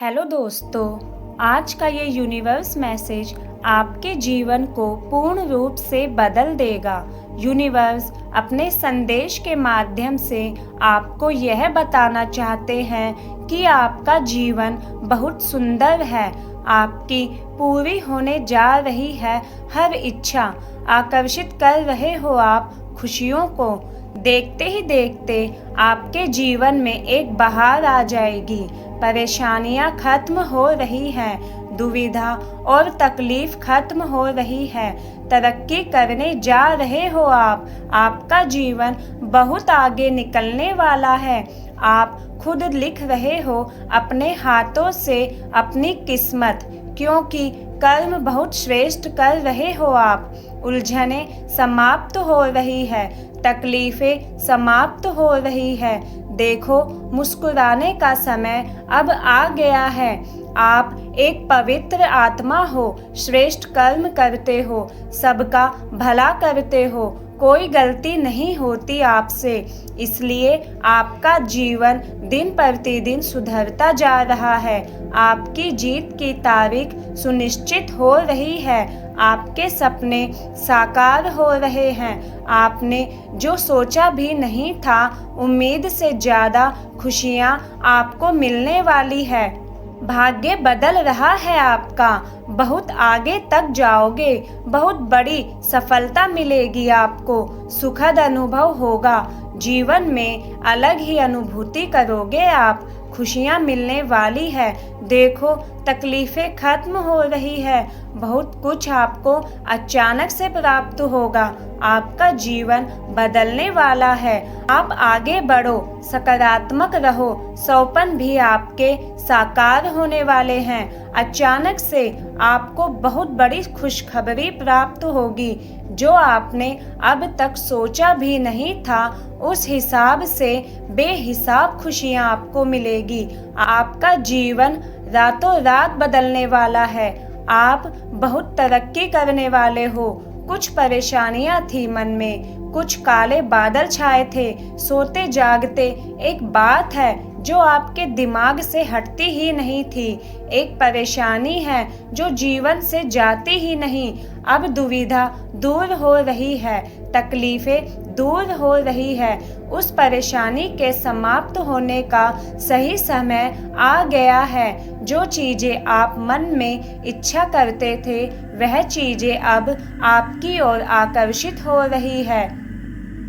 Hello दोस्तों, आज का ये यूनिवर्स मैसेज आपके जीवन को पूर्ण रूप से बदल देगा। यूनिवर्स अपने संदेश के माध्यम से आपको यह बताना चाहते हैं कि आपका जीवन बहुत सुंदर है। आपकी पूरी होने जा रही है हर इच्छा। आकर्षित कर रहे हो आप खुशियों को। देखते ही देखते आपके जीवन में एक बहार आ जाएगी। परेशानियां खत्म हो रही हैं, दुविधा और तकलीफ खत्म हो रही है। तरक्की करने जा रहे हो आप। आपका जीवन बहुत आगे निकलने वाला है। आप खुद लिख रहे हो अपने हाथों से अपनी किस्मत, क्योंकि कर्म बहुत श्रेष्ठ कर रहे हो आप। उलझने समाप्त हो रही है, तकलीफें समाप्त हो रही है। देखो, मुस्कुराने का समय अब आ गया है। आप एक पवित्र आत्मा हो, श्रेष्ठ कर्म करते हो, सबका भला करते हो। कोई गलती नहीं होती आपसे, इसलिए आपका जीवन दिन प्रतिदिन सुधरता जा रहा है। आपकी जीत की तारीख सुनिश्चित हो रही है। आपके सपने साकार हो रहे हैं। आपने जो सोचा भी नहीं था, उम्मीद से ज़्यादा खुशियाँ आपको मिलने वाली है। भाग्य बदल रहा है आपका। बहुत आगे तक जाओगे। बहुत बड़ी सफलता मिलेगी आपको। सुखद अनुभव होगा। जीवन में अलग ही अनुभूति करोगे आप। खुशियाँ मिलने वाली है। देखो, तकलीफ़ें खत्म हो रही है। बहुत कुछ आपको अचानक से प्राप्त होगा। आपका जीवन बदलने वाला है। आप आगे बढ़ो, सकारात्मक रहो। सौपन भी आपके साकार होने वाले हैं। अचानक से आपको बहुत बड़ी खुशखबरी प्राप्त होगी, जो आपने अब तक सोचा भी नहीं था। उस हिसाब से बेहिसाब खुशियाँ आपको मिलेगी। आपका जीवन रातों रात बदलने वाला है। आप बहुत तरक्की करने वाले हो। कुछ परेशानियां थी मन में, कुछ काले बादल छाए थे। सोते जागते एक बात है जो आपके दिमाग से हटती ही नहीं थी। एक परेशानी है जो जीवन से जाती ही नहीं। अब दुविधा दूर हो रही है, तकलीफें दूर हो रही है। उस परेशानी के समाप्त होने का सही समय आ गया है। जो चीज़ें आप मन में इच्छा करते थे, वह चीज़ें अब आपकी ओर आकर्षित हो रही है।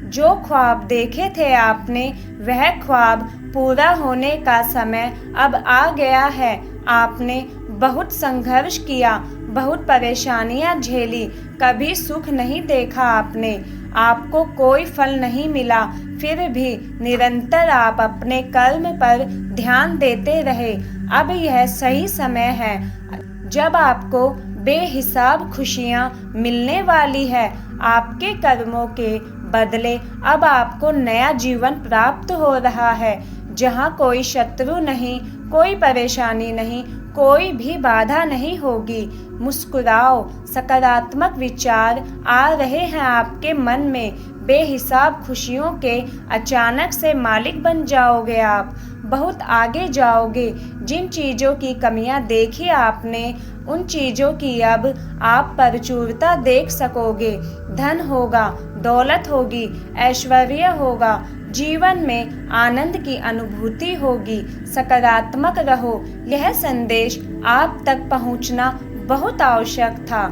जो ख्वाब देखे थे आपने, वह ख्वाब पूरा होने का समय अब आ गया है। आपने बहुत संघर्ष किया, बहुत परेशानियां झेली, कभी सुख नहीं देखा आपने। आपको कोई फल नहीं मिला, फिर भी निरंतर आप अपने कर्म पर ध्यान देते रहे। अब यह सही समय है जब आपको बेहिसाब खुशियाँ मिलने वाली है। आपके कर्मों के बदले अब आपको नया जीवन प्राप्त हो रहा है, जहाँ कोई शत्रु नहीं, कोई परेशानी नहीं, कोई भी बाधा नहीं होगी। मुस्कुराओ, सकारात्मक विचार आ रहे हैं आपके मन में। बेहिसाब खुशियों के अचानक से मालिक बन जाओगे आप। बहुत आगे जाओगे। जिन चीज़ों की कमियां देखी आपने, उन चीज़ों की अब आप प्रचुरता देख सकोगे। धन होगा, दौलत होगी, ऐश्वर्य होगा। जीवन में आनंद की अनुभूति होगी। सकारात्मक रहो। यह संदेश आप तक पहुंचना बहुत आवश्यक था।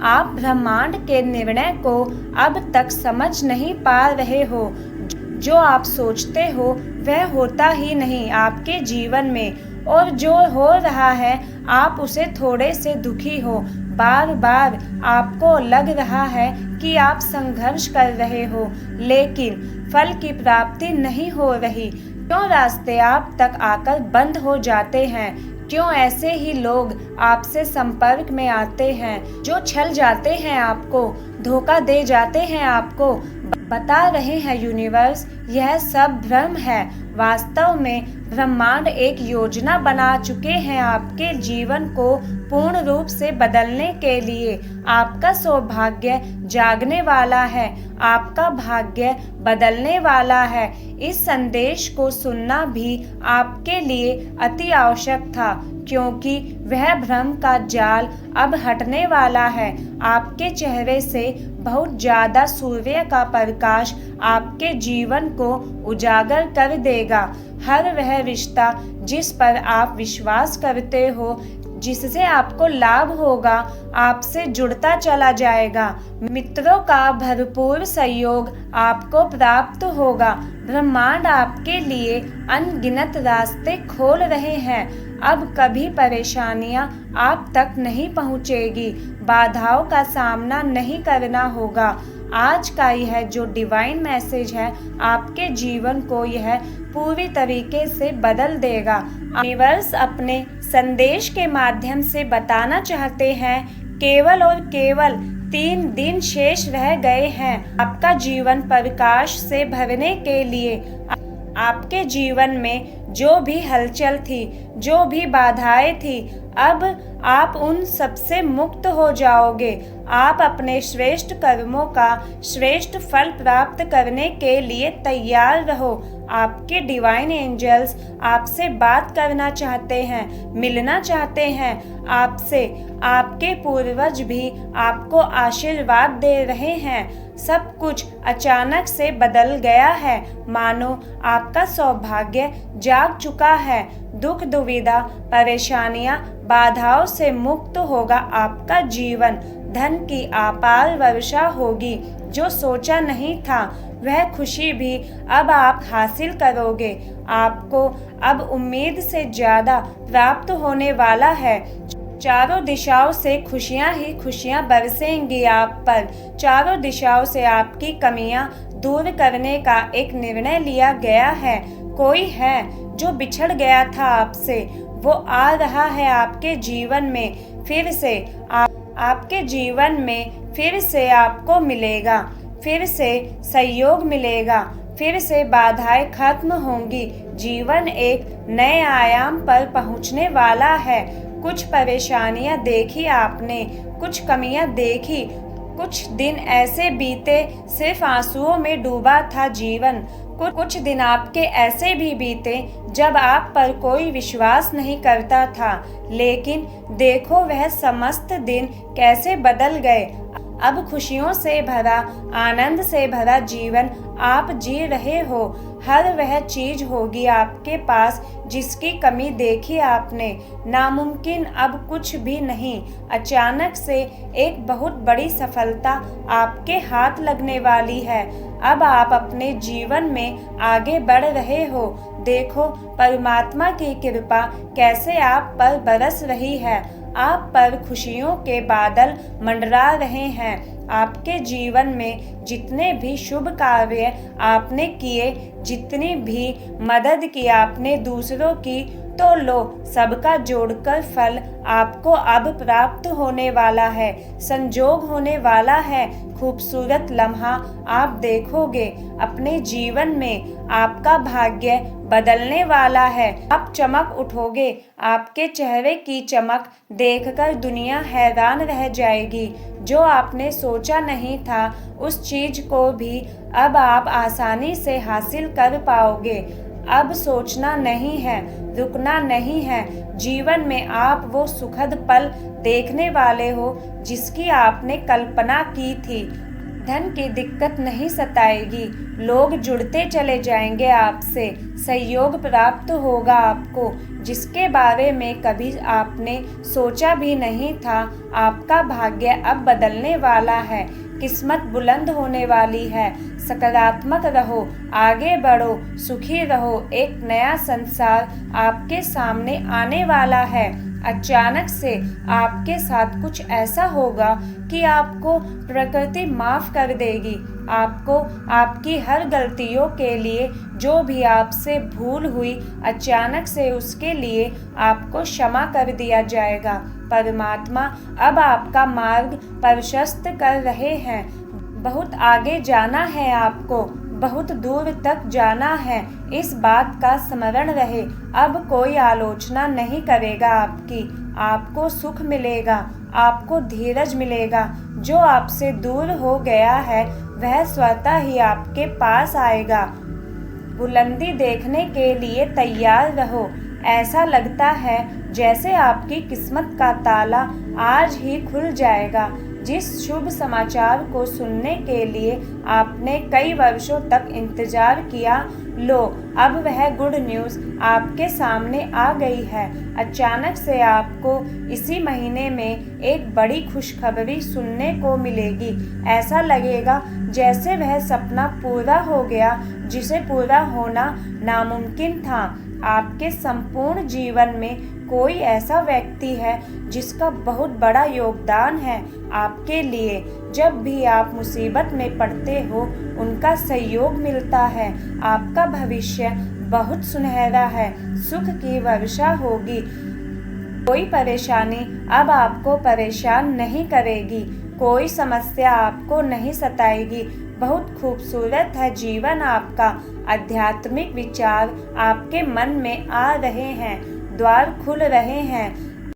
आप ब्रह्मांड के निर्णय को अब तक समझ नहीं पा रहे हो। जो आप सोचते हो वह होता ही नहीं आपके जीवन में, और जो हो रहा है आप उसे थोड़े से दुखी हो। बार बार आपको लग रहा है कि आप संघर्ष कर रहे हो, लेकिन फल की प्राप्ति नहीं हो रही। क्यों रास्ते आप तक आकर बंद हो जाते हैं? क्यों ऐसे ही लोग आपसे संपर्क में आते हैं जो छल जाते हैं आपको, धोखा दे जाते हैं आपको? बता रहे हैं यूनिवर्स, यह सब भ्रम है। वास्तव में ब्रह्मांड एक योजना बना चुके हैं आपके जीवन को पूर्ण रूप से बदलने के लिए। आपका सौभाग्य जागने वाला है, आपका भाग्य बदलने वाला है। इस संदेश को सुनना भी आपके लिए अति आवश्यक था, क्योंकि वह भ्रम का जाल अब हटने वाला है। आपके चेहरे से बहुत ज़्यादा सूर्य का प्रकाश आपके जीवन को उजागर कर देगा। हर वह रिश्ता जिस पर आप विश्वास करते हो, जिससे आपको लाभ होगा, आपसे जुड़ता चला जाएगा। मित्रों का भरपूर सहयोग आपको प्राप्त होगा। ब्रह्मांड आपके लिए अनगिनत रास्ते खोल रहे हैं। अब कभी परेशानियां आप तक नहीं पहुंचेगी, बाधाओं का सामना नहीं करना होगा। आज का यह जो डिवाइन मैसेज है, आपके जीवन को यह पूरी तरीके से बदल देगा। यूनिवर्स अपने संदेश के माध्यम से बताना चाहते हैं, केवल और केवल 3 दिन शेष रह गए हैं आपका जीवन प्रकाश से भरने के लिए। आपके जीवन में जो भी हलचल थी, जो भी बाधाएं थी, अब आप उन सबसे मुक्त हो जाओगे। आप अपने श्रेष्ठ कर्मों का श्रेष्ठ फल प्राप्त करने के लिए तैयार रहो। आपके डिवाइन एंजल्स आपसे बात करना चाहते हैं, मिलना चाहते हैं आपसे। आपके पूर्वज भी आपको आशीर्वाद दे रहे हैं। सब कुछ अचानक से बदल गया है, मानो आपका सौभाग्य जाग चुका है। दुख, दुविधा, परेशानियां, बाधाओं से मुक्त होगा आपका जीवन। धन की अपार वर्षा होगी। जो सोचा नहीं था वह खुशी भी अब आप हासिल करोगे। आपको अब उम्मीद से ज़्यादा प्राप्त होने वाला है। चारों दिशाओं से खुशियां ही खुशियां बरसेंगी आप पर। चारों दिशाओं से आपकी कमियां दूर करने का एक निर्णय लिया गया है। कोई है जो बिछड़ गया था आपसे, वो आ रहा है आपके जीवन में फिर से। आपके जीवन में फिर से आपको मिलेगा, फिर से सहयोग मिलेगा, फिर से बाधाएं खत्म होंगी। जीवन एक नए आयाम पर पहुंचने वाला है। कुछ परेशानियां देखी आपने, कुछ कमियां देखी, कुछ दिन ऐसे बीते सिर्फ आंसुओं में डूबा था जीवन। कुछ दिन आपके ऐसे भी बीते जब आप पर कोई विश्वास नहीं करता था, लेकिन देखो वह समस्त दिन कैसे बदल गए। अब खुशियों से भरा, आनंद से भरा जीवन आप जी रहे हो। हर वह चीज होगी आपके पास जिसकी कमी देखी आपने। नामुमकिन अब कुछ भी नहीं। अचानक से एक बहुत बड़ी सफलता आपके हाथ लगने वाली है। अब आप अपने जीवन में आगे बढ़ रहे हो। देखो परमात्मा की कृपा कैसे आप पर बरस रही है। आप पर खुशियों के बादल मंडरा रहे हैं। आपके जीवन में जितने भी शुभ कार्य आपने किए, जितनी भी मदद की आपने दूसरों की, तो लो सबका जोड़कर फल आपको अब प्राप्त होने वाला है। संजोग होने वाला है। खूबसूरत लम्हा आप देखोगे। अपने जीवन में आपका भाग्य बदलने वाला है। आप चमक उठोगे। आपके चेहरे की चमक देखकर दुनिया हैरान रह जाएगी। जो आपने सोचा नहीं था उस चीज को भी अब आप आसानी से हासिल कर पाओगे। अब सोचना नहीं है, रुकना नहीं है। जीवन में आप वो सुखद पल देखने वाले हो जिसकी आपने कल्पना की थी। धन की दिक्कत नहीं सताएगी। लोग जुड़ते चले जाएंगे आपसे। सहयोग प्राप्त होगा आपको जिसके बारे में कभी आपने सोचा भी नहीं था। आपका भाग्य अब बदलने वाला है। किस्मत बुलंद होने वाली है। सकारात्मक रहो, आगे बढ़ो, सुखी रहो। एक नया संसार आपके सामने आने वाला है। अचानक से आपके साथ कुछ ऐसा होगा कि आपको प्रकृति माफ कर देगी। आपको आपकी हर गलतियों के लिए जो भी आपसे भूल हुई, अचानक से उसके लिए आपको क्षमा कर दिया जाएगा। परमात्मा अब आपका मार्ग प्रशस्त कर रहे हैं। बहुत आगे जाना है आपको, बहुत दूर तक जाना है, इस बात का स्मरण रहे। अब कोई आलोचना नहीं करेगा आपकी, आपको सुख मिलेगा, आपको धीरज मिलेगा। जो आपसे दूर हो गया है वह स्वतः ही आपके पास आएगा। बुलंदी देखने के लिए तैयार रहो। ऐसा लगता है जैसे आपकी किस्मत का ताला आज ही खुल जाएगा। जिस शुभ समाचार को सुनने के लिए आपने कई वर्षों तक इंतजार किया, लो अब वह गुड न्यूज़ आपके सामने आ गई है। अचानक से आपको इसी महीने में एक बड़ी खुशखबरी सुनने को मिलेगी। ऐसा लगेगा जैसे वह सपना पूरा हो गया जिसे पूरा होना नामुमकिन था। आपके संपूर्ण जीवन में कोई ऐसा व्यक्ति है जिसका बहुत बड़ा योगदान है आपके लिए। जब भी आप मुसीबत में पड़ते हो उनका सहयोग मिलता है। आपका भविष्य बहुत सुनहरा है, सुख की वर्षा होगी। कोई परेशानी अब आपको परेशान नहीं करेगी, कोई समस्या आपको नहीं सताएगी। बहुत खूबसूरत है जीवन आपका। आध्यात्मिक विचार आपके मन में आ रहे हैं, द्वार खुल रहे हैं,